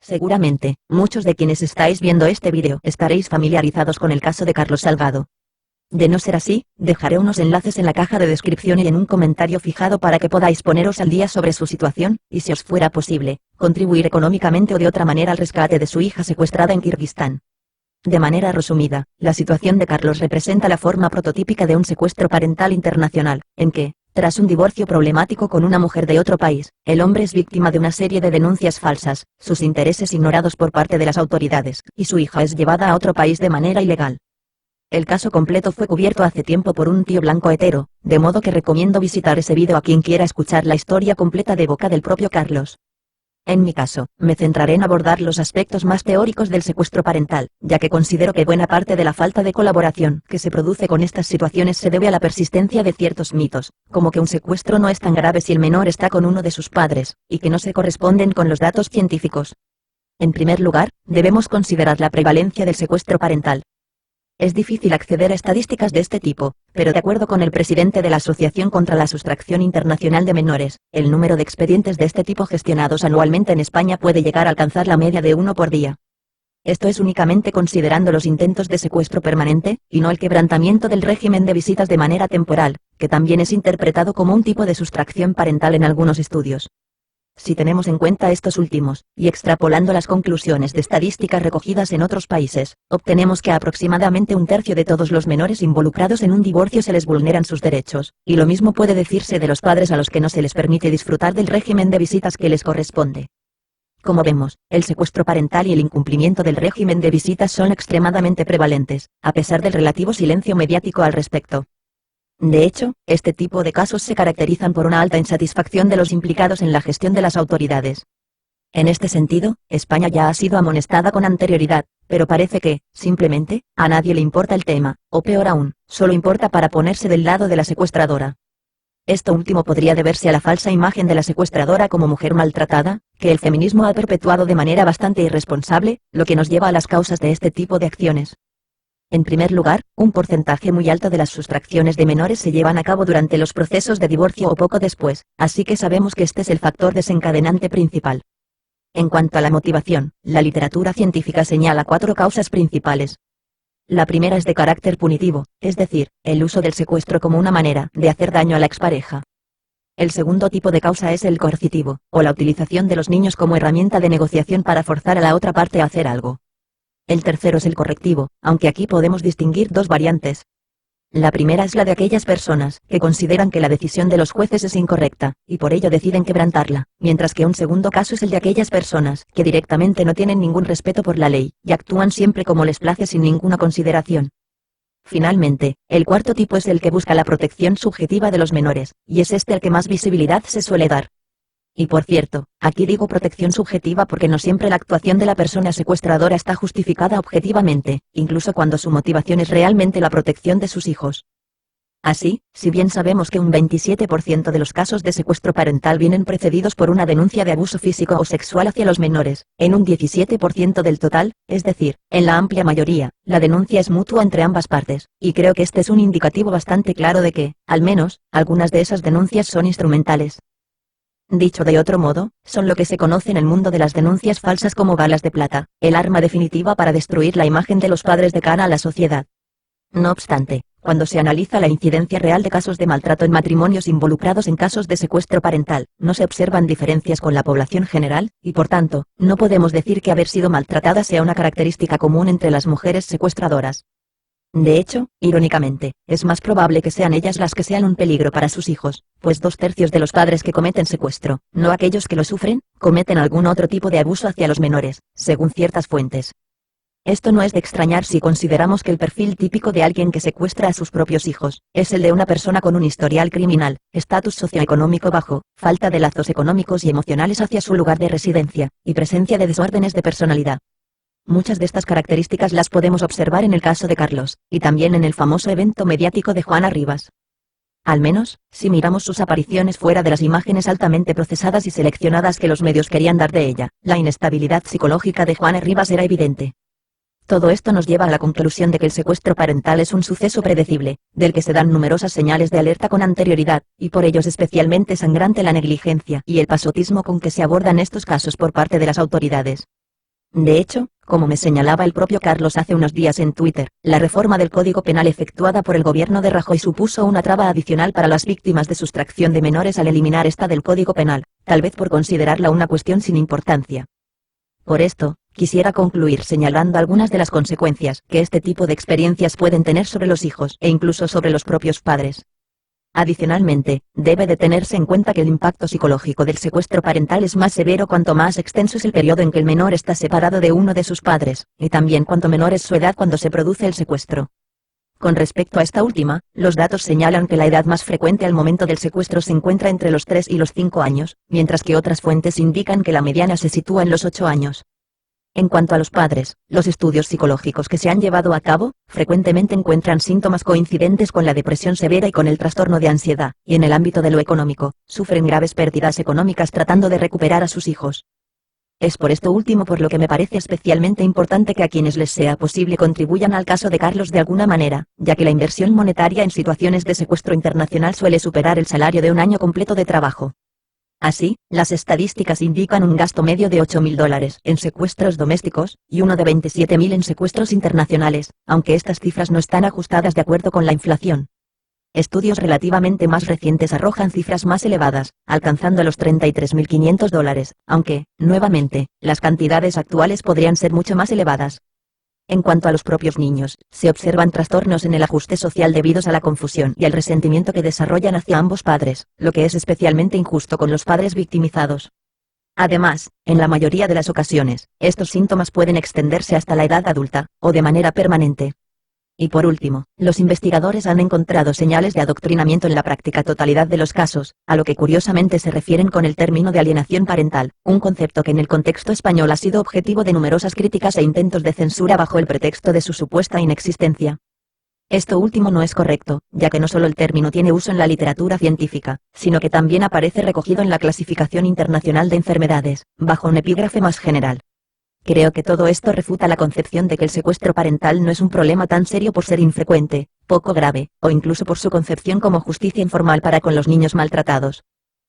Seguramente, muchos de quienes estáis viendo este vídeo estaréis familiarizados con el caso de Carlos Salgado. De no ser así, dejaré unos enlaces en la caja de descripción y en un comentario fijado para que podáis poneros al día sobre su situación, y si os fuera posible, contribuir económicamente o de otra manera al rescate de su hija secuestrada en Kirguistán. De manera resumida, la situación de Carlos representa la forma prototípica de un secuestro parental internacional, en que, tras un divorcio problemático con una mujer de otro país, el hombre es víctima de una serie de denuncias falsas, sus intereses ignorados por parte de las autoridades, y su hija es llevada a otro país de manera ilegal. El caso completo fue cubierto hace tiempo por un tío blanco hetero, de modo que recomiendo visitar ese vídeo a quien quiera escuchar la historia completa de boca del propio Carlos. En mi caso, me centraré en abordar los aspectos más teóricos del secuestro parental, ya que considero que buena parte de la falta de colaboración que se produce con estas situaciones se debe a la persistencia de ciertos mitos, como que un secuestro no es tan grave si el menor está con uno de sus padres, y que no se corresponden con los datos científicos. En primer lugar, debemos considerar la prevalencia del secuestro parental. Es difícil acceder a estadísticas de este tipo, pero de acuerdo con el presidente de la Asociación contra la Sustracción Internacional de Menores, el número de expedientes de este tipo gestionados anualmente en España puede llegar a alcanzar la media de 1 por día. Esto es únicamente considerando los intentos de secuestro permanente, y no el quebrantamiento del régimen de visitas de manera temporal, que también es interpretado como un tipo de sustracción parental en algunos estudios. Si tenemos en cuenta estos últimos, y extrapolando las conclusiones de estadísticas recogidas en otros países, obtenemos que a aproximadamente un tercio de todos los menores involucrados en un divorcio se les vulneran sus derechos, y lo mismo puede decirse de los padres a los que no se les permite disfrutar del régimen de visitas que les corresponde. Como vemos, el secuestro parental y el incumplimiento del régimen de visitas son extremadamente prevalentes, a pesar del relativo silencio mediático al respecto. De hecho, este tipo de casos se caracterizan por una alta insatisfacción de los implicados en la gestión de las autoridades. En este sentido, España ya ha sido amonestada con anterioridad, pero parece que, simplemente, a nadie le importa el tema, o peor aún, solo importa para ponerse del lado de la secuestradora. Esto último podría deberse a la falsa imagen de la secuestradora como mujer maltratada, que el feminismo ha perpetuado de manera bastante irresponsable, lo que nos lleva a las causas de este tipo de acciones. En primer lugar, un porcentaje muy alto de las sustracciones de menores se llevan a cabo durante los procesos de divorcio o poco después, así que sabemos que este es el factor desencadenante principal. En cuanto a la motivación, la literatura científica señala 4 causas principales. La primera es de carácter punitivo, es decir, el uso del secuestro como una manera de hacer daño a la expareja. El segundo tipo de causa es el coercitivo, o la utilización de los niños como herramienta de negociación para forzar a la otra parte a hacer algo. El tercero es el correctivo, aunque aquí podemos distinguir 2 variantes. La primera es la de aquellas personas que consideran que la decisión de los jueces es incorrecta, y por ello deciden quebrantarla, mientras que un segundo caso es el de aquellas personas que directamente no tienen ningún respeto por la ley, y actúan siempre como les place sin ninguna consideración. Finalmente, el cuarto tipo es el que busca la protección subjetiva de los menores, y es este el que más visibilidad se suele dar. Y por cierto, aquí digo protección subjetiva porque no siempre la actuación de la persona secuestradora está justificada objetivamente, incluso cuando su motivación es realmente la protección de sus hijos. Así, si bien sabemos que un 27% de los casos de secuestro parental vienen precedidos por una denuncia de abuso físico o sexual hacia los menores, en un 17% del total, es decir, en la amplia mayoría, la denuncia es mutua entre ambas partes, y creo que este es un indicativo bastante claro de que, al menos, algunas de esas denuncias son instrumentales. Dicho de otro modo, son lo que se conoce en el mundo de las denuncias falsas como balas de plata, el arma definitiva para destruir la imagen de los padres de cara a la sociedad. No obstante, cuando se analiza la incidencia real de casos de maltrato en matrimonios involucrados en casos de secuestro parental, no se observan diferencias con la población general, y por tanto, no podemos decir que haber sido maltratada sea una característica común entre las mujeres secuestradoras. De hecho, irónicamente, es más probable que sean ellas las que sean un peligro para sus hijos, pues 2/3 de los padres que cometen secuestro, no aquellos que lo sufren, cometen algún otro tipo de abuso hacia los menores, según ciertas fuentes. Esto no es de extrañar si consideramos que el perfil típico de alguien que secuestra a sus propios hijos, es el de una persona con un historial criminal, estatus socioeconómico bajo, falta de lazos económicos y emocionales hacia su lugar de residencia, y presencia de desórdenes de personalidad. Muchas de estas características las podemos observar en el caso de Carlos, y también en el famoso evento mediático de Juana Rivas. Al menos, si miramos sus apariciones fuera de las imágenes altamente procesadas y seleccionadas que los medios querían dar de ella, la inestabilidad psicológica de Juana Rivas era evidente. Todo esto nos lleva a la conclusión de que el secuestro parental es un suceso predecible, del que se dan numerosas señales de alerta con anterioridad, y por ello es especialmente sangrante la negligencia y el pasotismo con que se abordan estos casos por parte de las autoridades. De hecho, como me señalaba el propio Carlos hace unos días en Twitter, la reforma del Código Penal efectuada por el gobierno de Rajoy supuso una traba adicional para las víctimas de sustracción de menores al eliminar esta del Código Penal, tal vez por considerarla una cuestión sin importancia. Por esto, quisiera concluir señalando algunas de las consecuencias que este tipo de experiencias pueden tener sobre los hijos e incluso sobre los propios padres. Adicionalmente, debe de tenerse en cuenta que el impacto psicológico del secuestro parental es más severo cuanto más extenso es el periodo en que el menor está separado de uno de sus padres, y también cuanto menor es su edad cuando se produce el secuestro. Con respecto a esta última, los datos señalan que la edad más frecuente al momento del secuestro se encuentra entre los 3 y los 5 años, mientras que otras fuentes indican que la mediana se sitúa en los 8 años. En cuanto a los padres, los estudios psicológicos que se han llevado a cabo, frecuentemente encuentran síntomas coincidentes con la depresión severa y con el trastorno de ansiedad, y en el ámbito de lo económico, sufren graves pérdidas económicas tratando de recuperar a sus hijos. Es por esto último por lo que me parece especialmente importante que a quienes les sea posible contribuyan al caso de Carlos de alguna manera, ya que la inversión monetaria en situaciones de secuestro internacional suele superar el salario de un año completo de trabajo. Así, las estadísticas indican un gasto medio de $8.000 en secuestros domésticos, y uno de $27.000 en secuestros internacionales, aunque estas cifras no están ajustadas de acuerdo con la inflación. Estudios relativamente más recientes arrojan cifras más elevadas, alcanzando los $33.500, aunque, nuevamente, las cantidades actuales podrían ser mucho más elevadas. En cuanto a los propios niños, se observan trastornos en el ajuste social debidos a la confusión y al resentimiento que desarrollan hacia ambos padres, lo que es especialmente injusto con los padres victimizados. Además, en la mayoría de las ocasiones, estos síntomas pueden extenderse hasta la edad adulta, o de manera permanente. Y por último, los investigadores han encontrado señales de adoctrinamiento en la práctica totalidad de los casos, a lo que curiosamente se refieren con el término de alienación parental, un concepto que en el contexto español ha sido objetivo de numerosas críticas e intentos de censura bajo el pretexto de su supuesta inexistencia. Esto último no es correcto, ya que no solo el término tiene uso en la literatura científica, sino que también aparece recogido en la Clasificación Internacional de Enfermedades, bajo un epígrafe más general. Creo que todo esto refuta la concepción de que el secuestro parental no es un problema tan serio por ser infrecuente, poco grave, o incluso por su concepción como justicia informal para con los niños maltratados.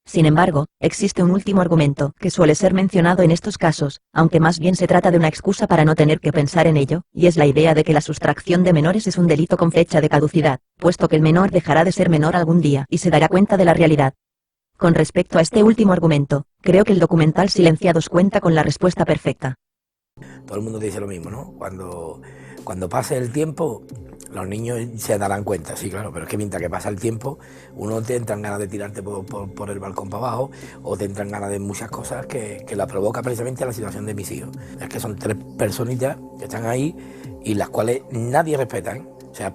Sin embargo, existe un último argumento que suele ser mencionado en estos casos, aunque más bien se trata de una excusa para no tener que pensar en ello, y es la idea de que la sustracción de menores es un delito con fecha de caducidad, puesto que el menor dejará de ser menor algún día y se dará cuenta de la realidad. Con respecto a este último argumento, creo que el documental Silenciados cuenta con la respuesta perfecta. Todo el mundo dice lo mismo, ¿no? Cuando pase el tiempo, los niños se darán cuenta, sí, claro, pero es que mientras que pasa el tiempo, uno te entran ganas de tirarte por el balcón para abajo, o te entran ganas de muchas cosas que la provoca precisamente la situación de mis hijos. Es que son 3 personitas que están ahí y las cuales nadie respeta, ¿eh? O sea,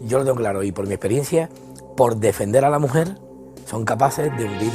yo lo tengo claro, y por mi experiencia, por defender a la mujer, son capaces de hundir